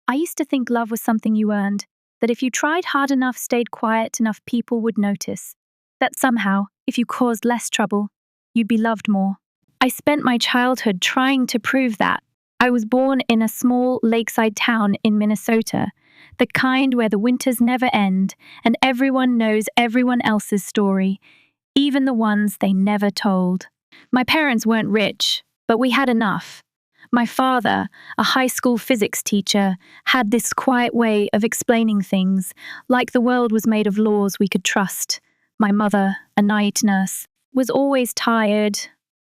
I used to think love was something you earned, that if you tried hard enough, stayed quiet enough, people would notice. That somehow, if you caused less trouble, you'd be loved more. I spent my childhood trying to prove that. I was born in a small lakeside town in Minnesota, the kind where the winters never end and everyone knows everyone else's story, even the ones they never told. My parents weren't rich, but we had enough. My father, a high school physics teacher, had this quiet way of explaining things, like the world was made of laws we could trust. My mother, a night nurse, was always tired,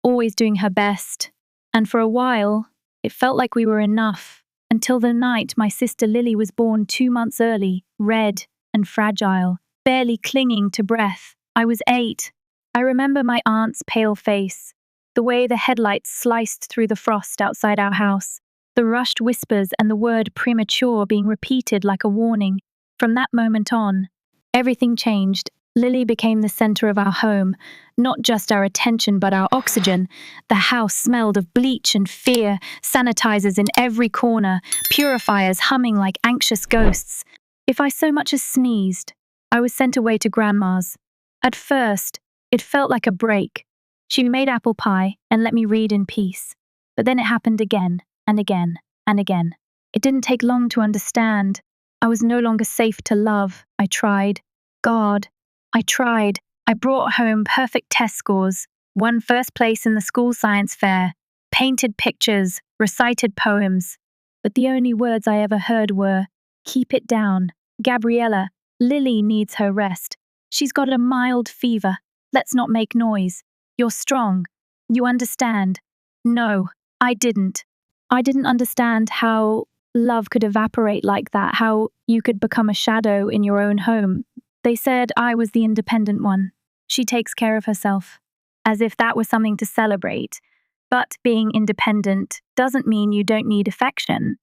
always doing her best, and for a while, it felt like we were enough, until the night my sister Lily was born 2 months early, red and fragile, barely clinging to breath. I was 8. I remember my aunt's pale face, the way the headlights sliced through the frost outside our house, the rushed whispers and the word premature being repeated like a warning. From that moment on, everything changed. Lily became the center of our home, not just our attention but our oxygen. The house smelled of bleach and fear, sanitizers in every corner, purifiers humming like anxious ghosts. If I so much as sneezed, I was sent away to Grandma's. At first, it felt like a break. She made apple pie and let me read in peace. But then it happened again and again and again. It didn't take long to understand. I was no longer safe to love. I tried. God, I tried. I brought home perfect test scores, won first place in the school science fair, painted pictures, recited poems. But the only words I ever heard were, "Keep it down. Gabriella, Lily needs her rest. She's got a mild fever. Let's not make noise. You're strong. You understand." No, I didn't. I didn't understand how love could evaporate like that, how you could become a shadow in your own home. They said I was the independent one. She takes care of herself. As if that was something to celebrate. But being independent doesn't mean you don't need affection.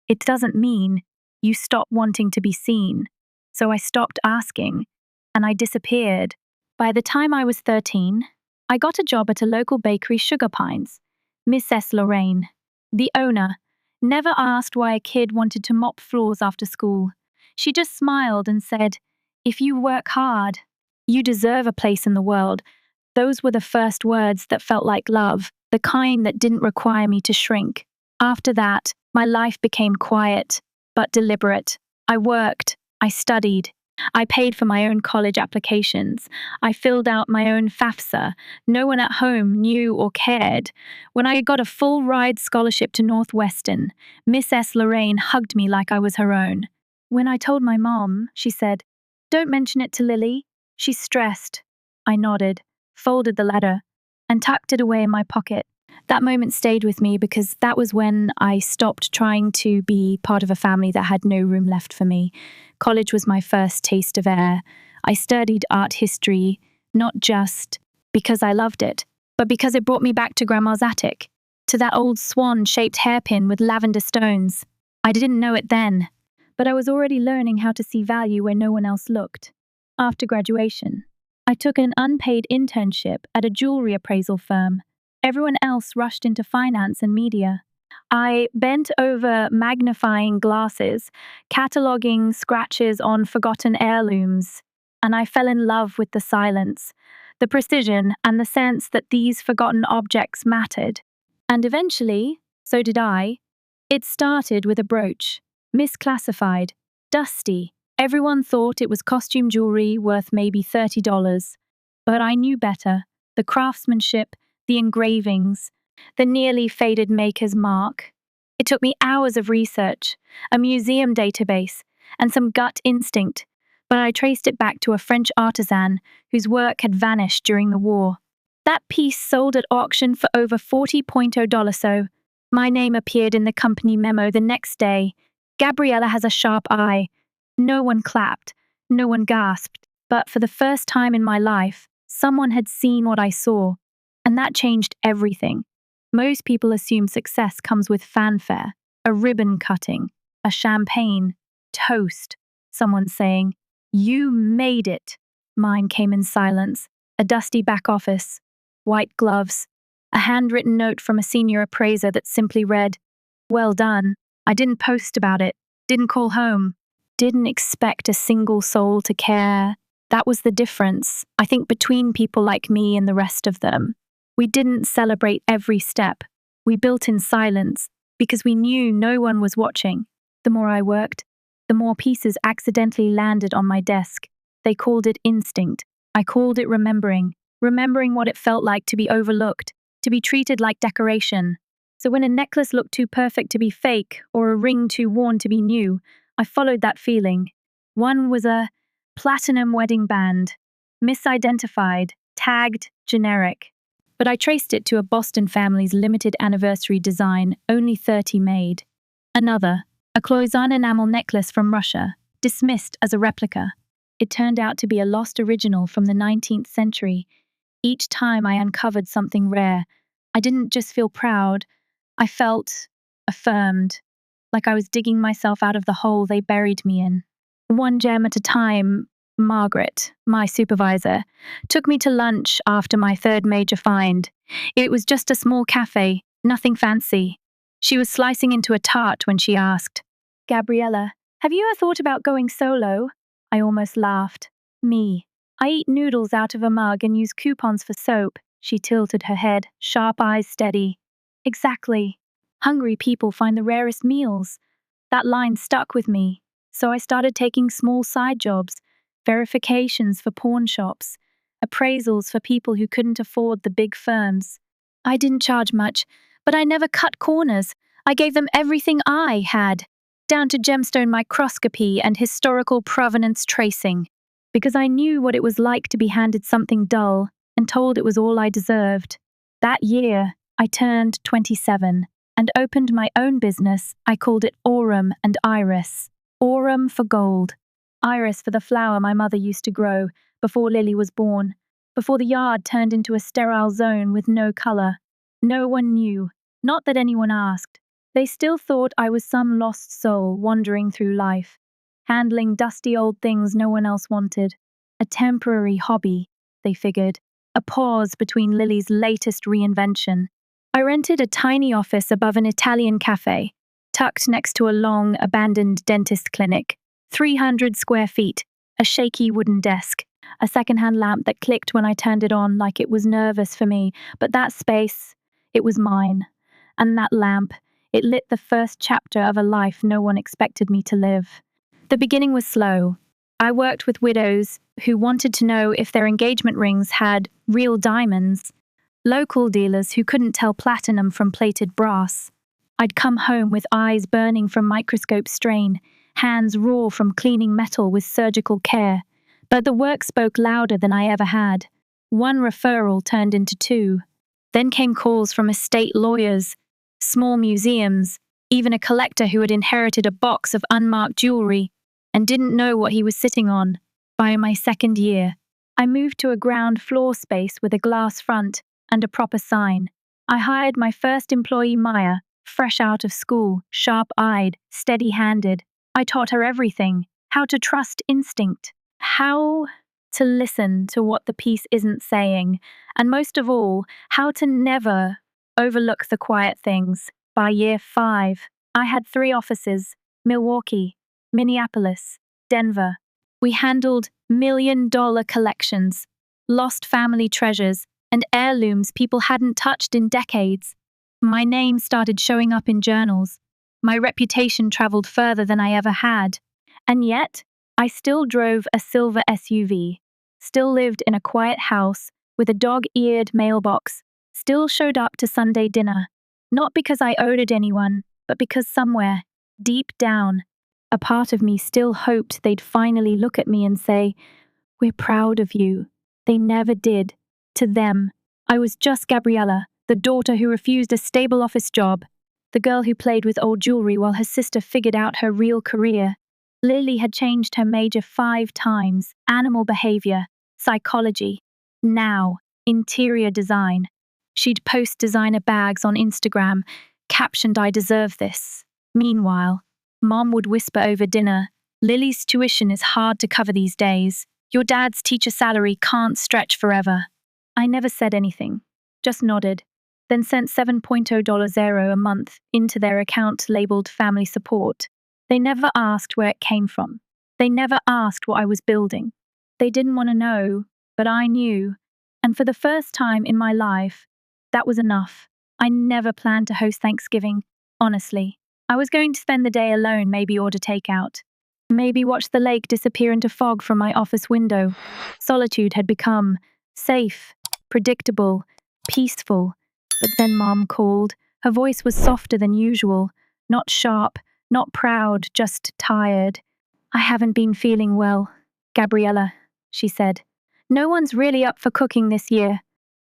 It doesn't mean you stop wanting to be seen. So I stopped asking, and I disappeared. By the time I was 13, I got a job at a local bakery, Sugar Pines. Mrs. Lorraine, the owner, never asked why a kid wanted to mop floors after school. She just smiled and said, "If you work hard, you deserve a place in the world." Those were the first words that felt like love, the kind that didn't require me to shrink. After that, my life became quiet, but deliberate. I worked, I studied, I paid for my own college applications. I filled out my own FAFSA. No one at home knew or cared. When I got a full ride scholarship to Northwestern, Mrs. Lorraine hugged me like I was her own. When I told my mom, she said, "Don't mention it to Lily. She's stressed." I nodded, folded the letter, and tucked it away in my pocket. That moment stayed with me because that was when I stopped trying to be part of a family that had no room left for me. College was my first taste of air. I studied art history, not just because I loved it, but because it brought me back to Grandma's attic, to that old swan-shaped hairpin with lavender stones. I didn't know it then, but I was already learning how to see value where no one else looked. After graduation, I took an unpaid internship at a jewelry appraisal firm. Everyone else rushed into finance and media. I bent over magnifying glasses, cataloging scratches on forgotten heirlooms, and I fell in love with the silence, the precision, and the sense that these forgotten objects mattered. And eventually, so did I. It started with a brooch, misclassified, dusty. Everyone thought it was costume jewelry worth maybe $30. But I knew better. The craftsmanship, the engravings, the nearly faded maker's mark. It took me hours of research, a museum database, and some gut instinct, but I traced it back to a French artisan whose work had vanished during the war. That piece sold at auction for over $40.0. So my name appeared in the company memo the next day. "Gabriella has a sharp eye." No one clapped, no one gasped, but for the first time in my life, someone had seen what I saw. And that changed everything. Most people assume success comes with fanfare, a ribbon cutting, a champagne, toast, someone saying, "You made it." Mine came in silence, a dusty back office, white gloves, a handwritten note from a senior appraiser that simply read, "Well done." I didn't post about it. didn't call home, didn't expect a single soul to care. That was the difference, I think, between people like me and the rest of them. We didn't celebrate every step. We built in silence because we knew no one was watching. The more I worked, the more pieces accidentally landed on my desk. They called it instinct. I called it remembering. Remembering what it felt like to be overlooked, to be treated like decoration. So when a necklace looked too perfect to be fake or a ring too worn to be new, I followed that feeling. One was a platinum wedding band, misidentified, tagged, generic. But I traced it to a Boston family's limited anniversary design, only 30 made. Another, a cloisonne enamel necklace from Russia, dismissed as a replica. It turned out to be a lost original from the 19th century. Each time I uncovered something rare, I didn't just feel proud, I felt affirmed, like I was digging myself out of the hole they buried me in. One gem at a time, Margaret, my supervisor, took me to lunch after my third major find. It was just a small cafe, nothing fancy. She was slicing into a tart when she asked, "Gabriella, have you ever thought about going solo?" I almost laughed. Me. I eat noodles out of a mug and use coupons for soap. She tilted her head, sharp eyes steady. Exactly. Hungry people find the rarest meals. That line stuck with me. So I started taking small side jobs, verifications for pawn shops, appraisals for people who couldn't afford the big firms. I didn't charge much, but I never cut corners. I gave them everything I had, down to gemstone microscopy and historical provenance tracing, because I knew what it was like to be handed something dull and told it was all I deserved. That year, I turned 27 and opened my own business. I called it Aurum and Iris. Aurum for gold, Iris for the flower my mother used to grow before Lily was born, before the yard turned into a sterile zone with no color. No one knew, not that anyone asked. They still thought I was some lost soul wandering through life, handling dusty old things no one else wanted. A temporary hobby, they figured, a pause between Lily's latest reinvention. I rented a tiny office above an Italian cafe, tucked next to a long, abandoned dentist clinic. 300 square feet, a shaky wooden desk, a secondhand lamp that clicked when I turned it on like it was nervous for me, but that space, it was mine. And that lamp, it lit the first chapter of a life no one expected me to live. The beginning was slow. I worked with widows who wanted to know if their engagement rings had real diamonds, local dealers who couldn't tell platinum from plated brass. I'd come home with eyes burning from microscope strain, hands raw from cleaning metal with surgical care. But the work spoke louder than I ever had. One referral turned into two. Then came calls from estate lawyers, small museums, even a collector who had inherited a box of unmarked jewelry and didn't know what he was sitting on. By my second year, I moved to a ground floor space with a glass front and a proper sign. I hired my first employee, Maya, fresh out of school, sharp-eyed, steady-handed. I taught her everything: how to trust instinct, how to listen to what the piece isn't saying, and most of all, how to never overlook the quiet things. By year 5, I had 3 offices: Milwaukee, Minneapolis, Denver. We handled million-dollar collections, lost family treasures, and heirlooms people hadn't touched in decades. My name started showing up in journals. My reputation traveled further than I ever had. And yet, I still drove a silver SUV, still lived in a quiet house with a dog-eared mailbox, still showed up to Sunday dinner, not because I owed it anyone, but because somewhere, deep down, a part of me still hoped they'd finally look at me and say, "We're proud of you." They never did. To them, I was just Gabriella, the daughter who refused a stable office job, the girl who played with old jewelry while her sister figured out her real career. Lily had changed her major 5 times: animal behavior, psychology, now, interior design. She'd post designer bags on Instagram, captioned, "I deserve this." Meanwhile, Mom would whisper over dinner, "Lily's tuition is hard to cover these days. Your dad's teacher salary can't stretch forever." I never said anything, just nodded, then sent $7.0 a month into their account labeled family support. They never asked where it came from. They never asked what I was building. They didn't want to know, but I knew. And for the first time in my life, that was enough. I never planned to host Thanksgiving, honestly. I was going to spend the day alone, maybe order takeout. Maybe watch the lake disappear into fog from my office window. Solitude had become safe, predictable, peaceful. But then Mom called. Her voice was softer than usual, not sharp, not proud, just tired. I haven't been feeling well, Gabriella, she said. No one's really up for cooking this year,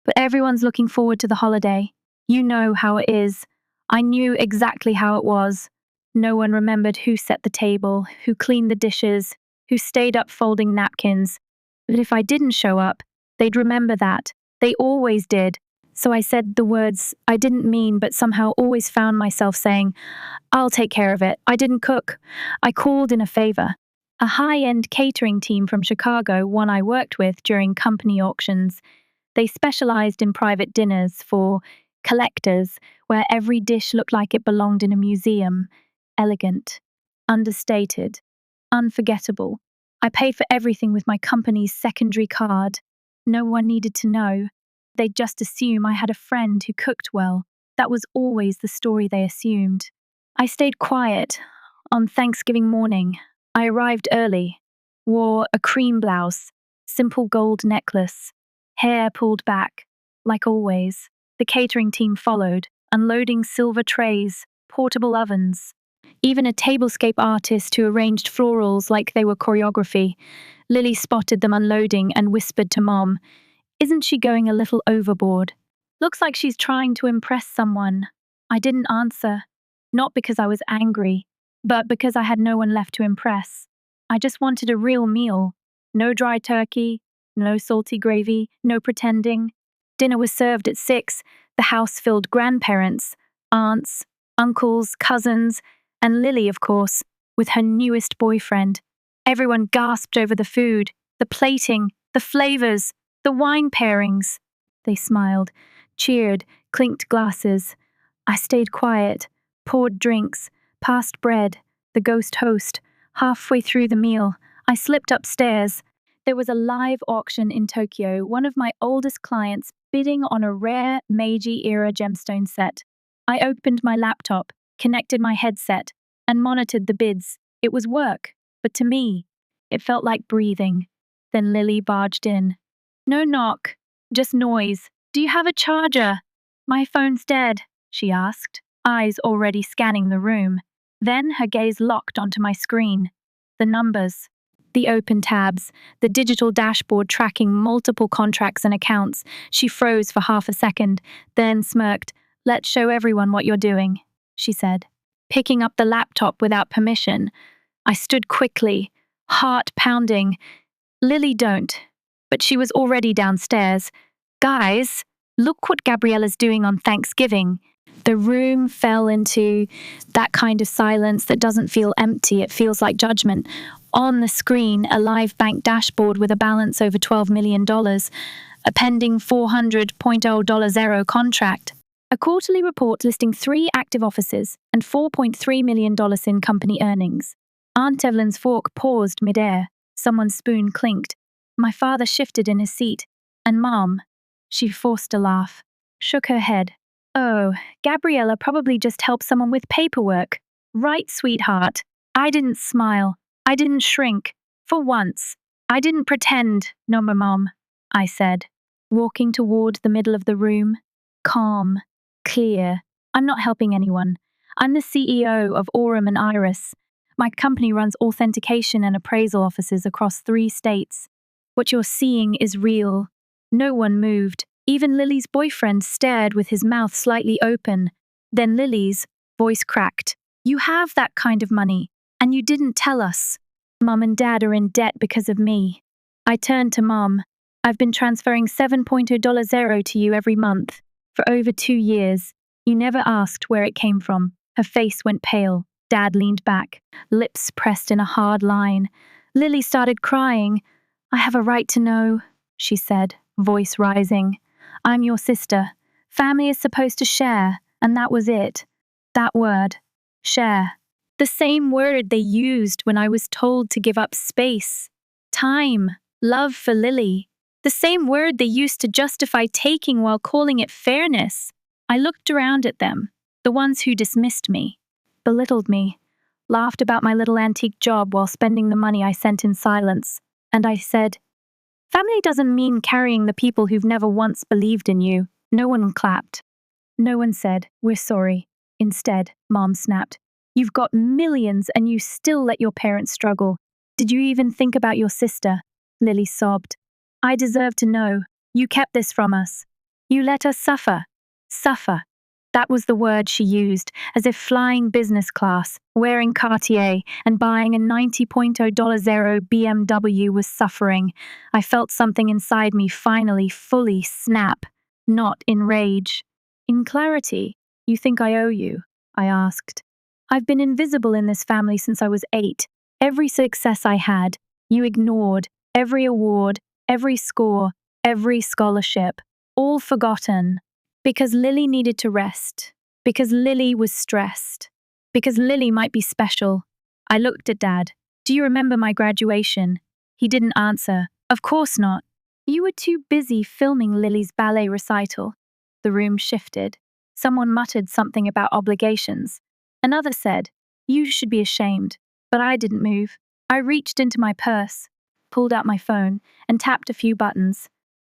but everyone's looking forward to the holiday. You know how it is. I knew exactly how it was. No one remembered who set the table, who cleaned the dishes, who stayed up folding napkins. But if I didn't show up, they'd remember that. They always did. So I said the words I didn't mean, but somehow always found myself saying, I'll take care of it. I didn't cook. I called in a favor. A high-end catering team from Chicago, one I worked with during company auctions. They specialized in private dinners for collectors, where every dish looked like it belonged in a museum. Elegant, understated, unforgettable. I paid for everything with my company's secondary card. No one needed to know. They'd just assume I had a friend who cooked well. That was always the story they assumed. I stayed quiet. On Thanksgiving morning, I arrived early, wore a cream blouse, simple gold necklace, hair pulled back, like always. The catering team followed, unloading silver trays, portable ovens, even a tablescape artist who arranged florals like they were choreography. Lily spotted them unloading and whispered to Mom, "Isn't she going a little overboard? Looks like she's trying to impress someone." I didn't answer, not because I was angry, but because I had no one left to impress. I just wanted a real meal. No dry turkey, no salty gravy, no pretending. Dinner was served at 6. The house filled grandparents, aunts, uncles, cousins, and Lily, of course, with her newest boyfriend. Everyone gasped over the food, the plating, the flavors, the wine pairings. They smiled, cheered, clinked glasses. I stayed quiet, poured drinks, passed bread, the ghost host. Halfway through the meal, I slipped upstairs. There was a live auction in Tokyo, one of my oldest clients bidding on a rare Meiji-era gemstone set. I opened my laptop, connected my headset, and monitored the bids. It was work, but to me, it felt like breathing. Then Lily barged in. No knock, just noise. Do you have a charger? My phone's dead, she asked, eyes already scanning the room. Then her gaze locked onto my screen. The numbers, the open tabs, the digital dashboard tracking multiple contracts and accounts. She froze for half a second, then smirked. Let's show everyone what you're doing, she said. Picking up the laptop without permission, I stood quickly, heart pounding. Lily, don't. But she was already downstairs. Guys, look what Gabriella's doing on Thanksgiving. The room fell into that kind of silence that doesn't feel empty, it feels like judgment. On the screen, a live bank dashboard with a balance over $12 million, a pending $400.0 contract, a quarterly report listing 3 active offices and $4.3 million in company earnings. Aunt Evelyn's fork paused midair. Someone's spoon clinked. My father shifted in his seat, and Mom, she forced a laugh, shook her head. Oh, Gabriella probably just helped someone with paperwork. Right, sweetheart. I didn't smile. I didn't shrink. For once. I didn't pretend, no, Mom, I said, walking toward the middle of the room. Calm. Clear. I'm not helping anyone. I'm the CEO of Aurum and Iris. My company runs authentication and appraisal offices across 3 states. What you're seeing is real. No one moved. Even Lily's boyfriend stared with his mouth slightly open. Then Lily's voice cracked. You have that kind of money, and you didn't tell us. Mum and Dad are in debt because of me. I turned to Mum. I've been transferring $7.0 to you every month. For over 2 years. You never asked where it came from. Her face went pale. Dad leaned back, lips pressed in a hard line. Lily started crying. I have a right to know, she said, voice rising. I'm your sister. Family is supposed to share, and that was it. That word. Share. The same word they used when I was told to give up space, time, love for Lily. The same word they used to justify taking while calling it fairness. I looked around at them, the ones who dismissed me, belittled me, laughed about my little antique job while spending the money I sent in silence, and I said, family doesn't mean carrying the people who've never once believed in you. No one clapped. No one said, we're sorry. Instead, Mom snapped, you've got millions and you still let your parents struggle. Did you even think about your sister? Lily sobbed. I deserve to know. You kept this from us. You let us suffer. Suffer. That was the word she used, as if flying business class, wearing Cartier, and buying a $90.0 BMW was suffering. I felt something inside me finally fully snap, not in rage. In clarity. You think I owe you? I asked. I've been invisible in this family since I was 8. Every success I had, you ignored. Every award, every score, every scholarship, all forgotten. Because Lily needed to rest. Because Lily was stressed. Because Lily might be special. I looked at Dad. Do you remember my graduation? He didn't answer. Of course not. You were too busy filming Lily's ballet recital. The room shifted. Someone muttered something about obligations. Another said, you should be ashamed. But I didn't move. I reached into my purse, pulled out my phone, and tapped a few buttons.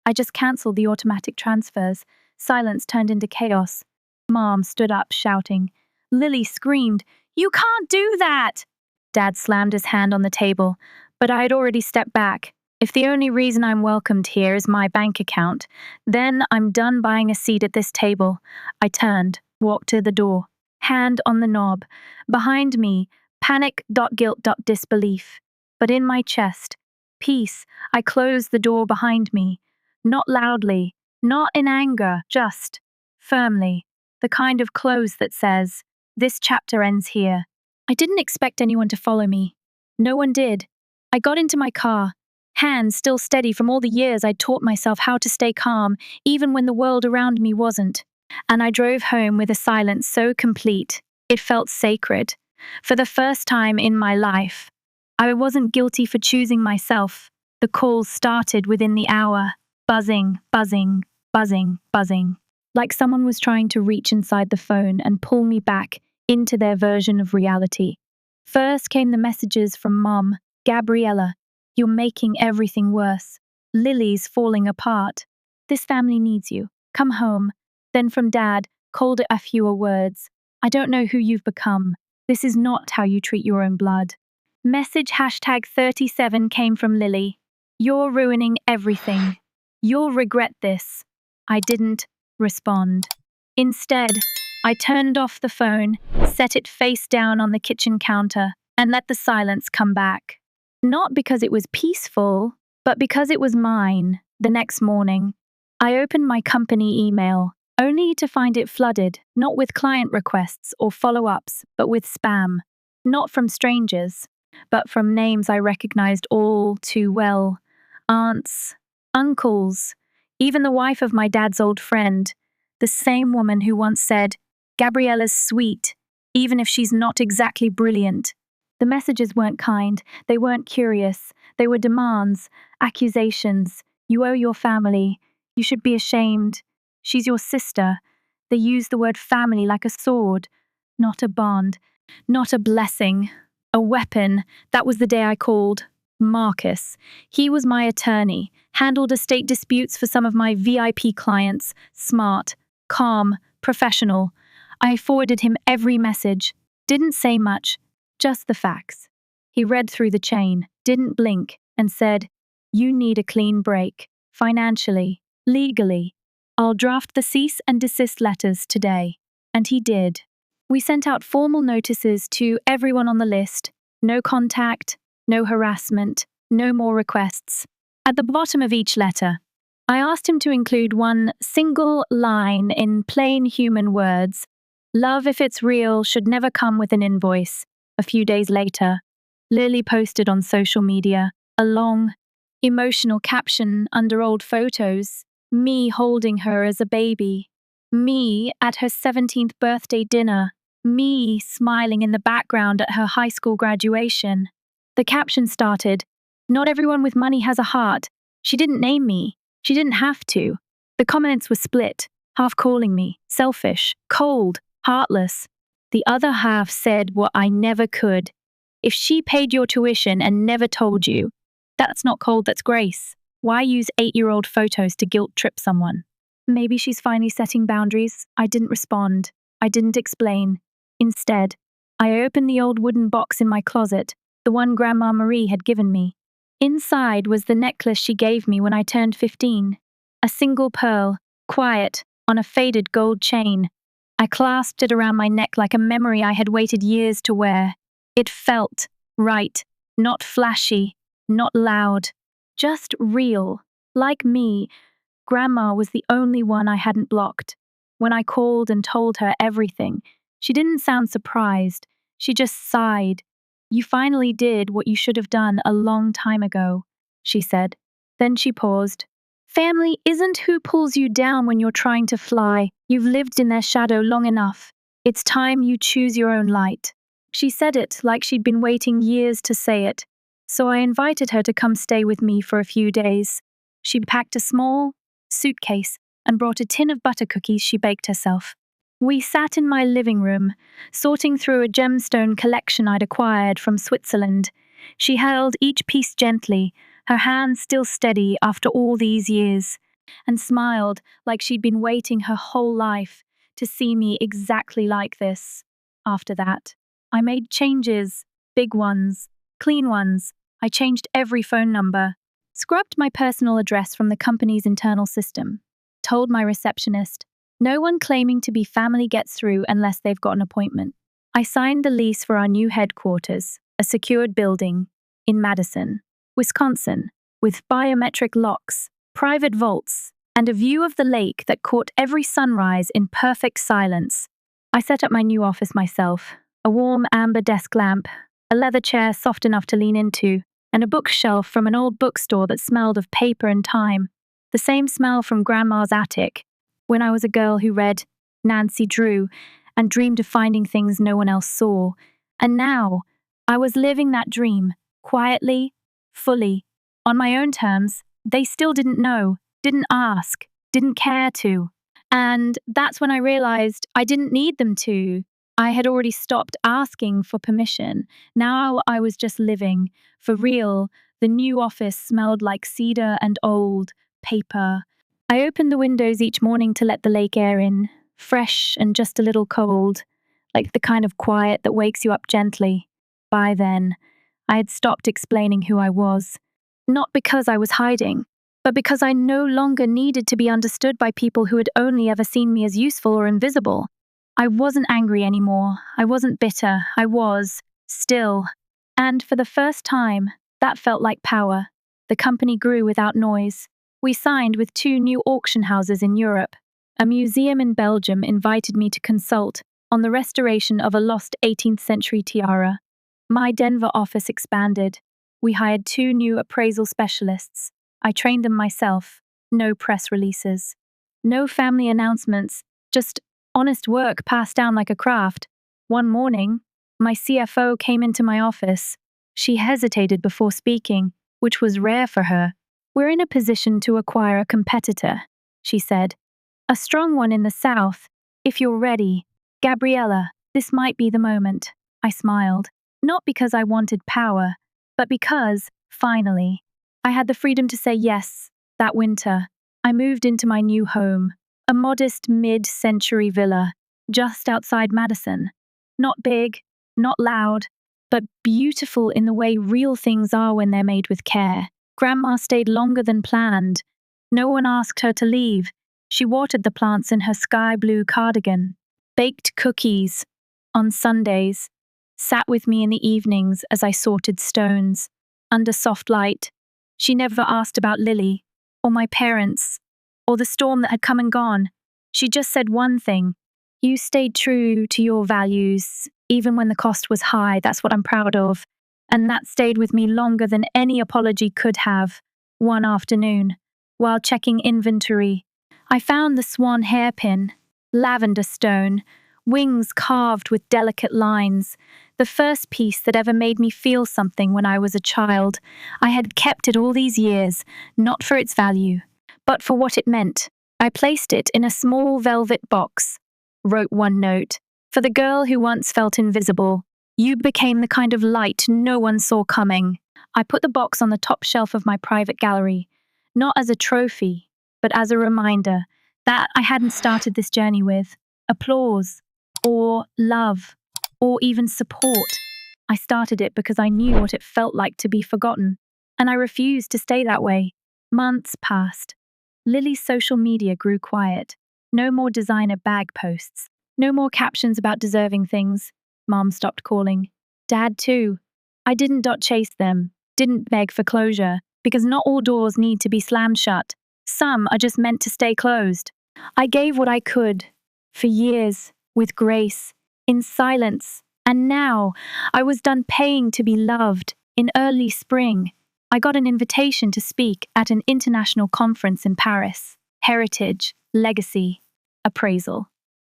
I just cancelled the automatic transfers. Silence turned into chaos. Mom stood up, shouting. Lily screamed, you can't do that! Dad slammed his hand on the table, but I had already stepped back. If the only reason I'm welcomed here is my bank account, then I'm done buying a seat at this table. I turned, walked to the door, hand on the knob. Behind me, panic, guilt, disbelief. But in my chest, peace. I closed the door behind me. Not loudly, not in anger, just firmly. The kind of close that says, this chapter ends here. I didn't expect anyone to follow me. No one did. I got into my car, hands still steady from all the years I'd taught myself how to stay calm, even when the world around me wasn't. And I drove home with a silence so complete, it felt sacred. For the first time in my life, I wasn't guilty for choosing myself. The calls started within the hour, buzzing, buzzing, buzzing, buzzing. Like someone was trying to reach inside the phone and pull me back into their version of reality. First came the messages from Mom, Gabriella, you're making everything worse. Lily's falling apart. This family needs you. Come home. Then from Dad, colder a fewer words. I don't know who you've become. This is not how you treat your own blood. Message #37 came from Lily. You're ruining everything. You'll regret this. I didn't respond. Instead, I turned off the phone, set it face down on the kitchen counter, and let the silence come back. Not because it was peaceful, but because it was mine. The next morning, I opened my company email, only to find it flooded, not with client requests or follow-ups, but with spam. Not from strangers, but from names I recognized all too well. Aunts, uncles, even the wife of my dad's old friend, the same woman who once said, Gabriella's sweet, even if she's not exactly brilliant. The messages weren't kind, they weren't curious, they were demands, accusations. You owe your family. You should be ashamed. She's your sister. They used the word family like a sword, not a bond, not a blessing, a weapon. That was the day I called Marcus. He was my attorney, handled estate disputes for some of my VIP clients, smart, calm, professional. I forwarded him every message, didn't say much, just the facts. He read through the chain, didn't blink, and said, you need a clean break, financially, legally. I'll draft the cease and desist letters today. And he did. We sent out formal notices to everyone on the list. No contact, no harassment, no more requests. At the bottom of each letter, I asked him to include one single line in plain human words. Love, if it's real, should never come with an invoice. A few days later, Lily posted on social media a long, emotional caption under old photos, me holding her as a baby, me at her 17th birthday dinner. me smiling in the background at her high school graduation. The caption started, "Not everyone with money has a heart." She didn't name me. She didn't have to. The comments were split, half calling me selfish, cold, heartless. The other half said what I never could. If she paid your tuition and never told you, that's not cold, that's grace. Why use 8-year-old photos to guilt trip someone? Maybe she's finally setting boundaries. I didn't respond. I didn't explain. Instead, I opened the old wooden box in my closet, the one Grandma Marie had given me. Inside was the necklace she gave me when I turned 15. A single pearl, quiet, on a faded gold chain. I clasped it around my neck like a memory I had waited years to wear. It felt right, not flashy, not loud, just real. Like me, Grandma was the only one I hadn't blocked. When I called and told her everything, she didn't sound surprised. She just sighed. "You finally did what you should have done a long time ago," she said. Then she paused. "Family isn't who pulls you down when you're trying to fly. You've lived in their shadow long enough. It's time you choose your own light." She said it like she'd been waiting years to say it, so I invited her to come stay with me for a few days. She packed a small suitcase and brought a tin of butter cookies she baked herself. We sat in my living room, sorting through a gemstone collection I'd acquired from Switzerland. She held each piece gently, her hands still steady after all these years, and smiled like she'd been waiting her whole life to see me exactly like this. After that, I made changes, big ones, clean ones. I changed every phone number, scrubbed my personal address from the company's internal system, told my receptionist, "No one claiming to be family gets through unless they've got an appointment." I signed the lease for our new headquarters, a secured building in Madison, Wisconsin, with biometric locks, private vaults, and a view of the lake that caught every sunrise in perfect silence. I set up my new office myself, a warm amber desk lamp, a leather chair soft enough to lean into, and a bookshelf from an old bookstore that smelled of paper and time, the same smell from Grandma's attic, when I was a girl who read Nancy Drew and dreamed of finding things no one else saw. And now, I was living that dream, quietly, fully, on my own terms. They still didn't know, didn't ask, didn't care to. And that's when I realized I didn't need them to. I had already stopped asking for permission. Now I was just living, for real. The new office smelled like cedar and old paper. I opened the windows each morning to let the lake air in, fresh and just a little cold, like the kind of quiet that wakes you up gently. By then, I had stopped explaining who I was. Not because I was hiding, but because I no longer needed to be understood by people who had only ever seen me as useful or invisible. I wasn't angry anymore. I wasn't bitter. I was, still. And for the first time, that felt like power. The company grew without noise. We signed with 2 new auction houses in Europe. A museum in Belgium invited me to consult on the restoration of a lost 18th century tiara. My Denver office expanded. We hired 2 new appraisal specialists. I trained them myself. No press releases. No family announcements, just honest work passed down like a craft. One morning, my CFO came into my office. She hesitated before speaking, which was rare for her. "We're in a position to acquire a competitor," she said. "A strong one in the South. If you're ready, Gabriella, this might be the moment." I smiled, not because I wanted power, but because, finally, I had the freedom to say yes. That winter, I moved into my new home, a modest mid-century villa, just outside Madison. Not big, not loud, but beautiful in the way real things are when they're made with care. Grandma stayed longer than planned. No one asked her to leave. She watered the plants in her sky blue cardigan, baked cookies on Sundays, sat with me in the evenings as I sorted stones, under soft light. She never asked about Lily, or my parents, or the storm that had come and gone. She just said one thing: "You stayed true to your values, even when the cost was high. That's what I'm proud of." And that stayed with me longer than any apology could have. One afternoon, while checking inventory, I found the swan hairpin, lavender stone, wings carved with delicate lines. The first piece that ever made me feel something when I was a child. I had kept it all these years, not for its value, but for what it meant. I placed it in a small velvet box. Wrote one note. For the girl who once felt invisible, you became the kind of light no one saw coming. I put the box on the top shelf of my private gallery, not as a trophy, but as a reminder that I hadn't started this journey with applause, or love, or even support. I started it because I knew what it felt like to be forgotten, and I refused to stay that way. Months passed. Lily's social media grew quiet. No more designer bag posts. No more captions about deserving things. Mom stopped calling. Dad, too. I didn't chase them, didn't beg for closure, because not all doors need to be slammed shut. Some are just meant to stay closed. I gave what I could, for years, with grace, in silence, and now I was done paying to be loved. In early spring, I got an invitation to speak at an international conference in Paris. Heritage, legacy, appraisal.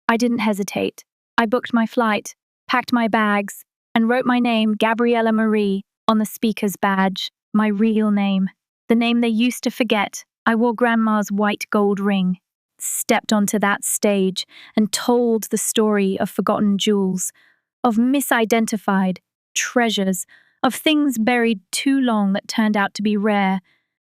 I didn't hesitate. I booked my flight, packed my bags, and wrote my name, Gabriella Marie, on the speaker's badge, my real name, the name they used to forget. I wore Grandma's white gold ring, stepped onto that stage, and told the story of forgotten jewels, of misidentified treasures, of things buried too long that turned out to be rare.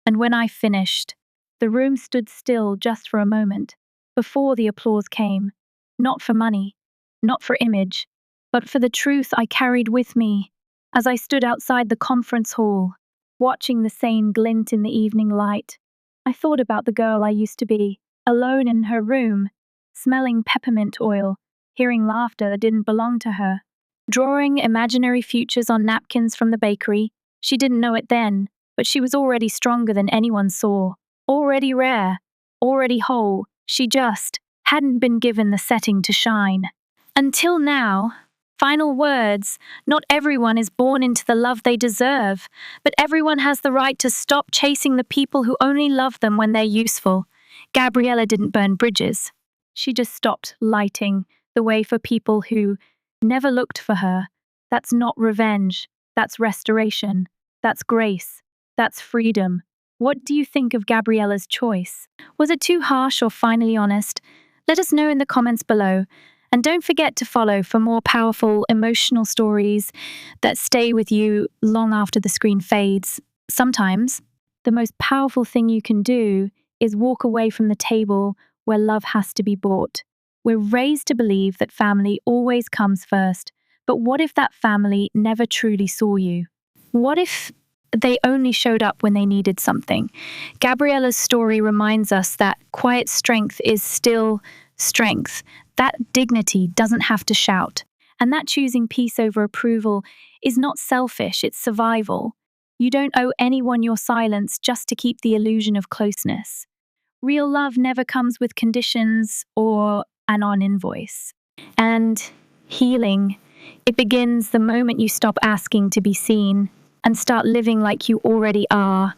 And when I finished, the room stood still just for a moment, before the applause came, not for money, not for image, but for the truth I carried with me as I stood outside the conference hall, watching the Seine glint in the evening light. I thought about the girl I used to be, alone in her room, smelling peppermint oil, hearing laughter that didn't belong to her, drawing imaginary futures on napkins from the bakery. She didn't know it then, but she was already stronger than anyone saw, already rare, already whole. She just hadn't been given the setting to shine. Until now. Final words. Not everyone is born into the love they deserve, but everyone has the right to stop chasing the people who only love them when they're useful. Gabriella didn't burn bridges. She just stopped lighting the way for people who never looked for her. That's not revenge. That's restoration. That's grace. That's freedom. What do you think of Gabriella's choice? Was it too harsh or finally honest? Let us know in the comments below. And don't forget to follow for more powerful, emotional stories that stay with you long after the screen fades. Sometimes, the most powerful thing you can do is walk away from the table where love has to be bought. We're raised to believe that family always comes first, but what if that family never truly saw you? What if they only showed up when they needed something? Gabriella's story reminds us that quiet strength is still strength. That dignity doesn't have to shout. And that choosing peace over approval is not selfish, it's survival. You don't owe anyone your silence just to keep the illusion of closeness. Real love never comes with conditions or an on-invoice. And healing, it begins the moment you stop asking to be seen and start living like you already are.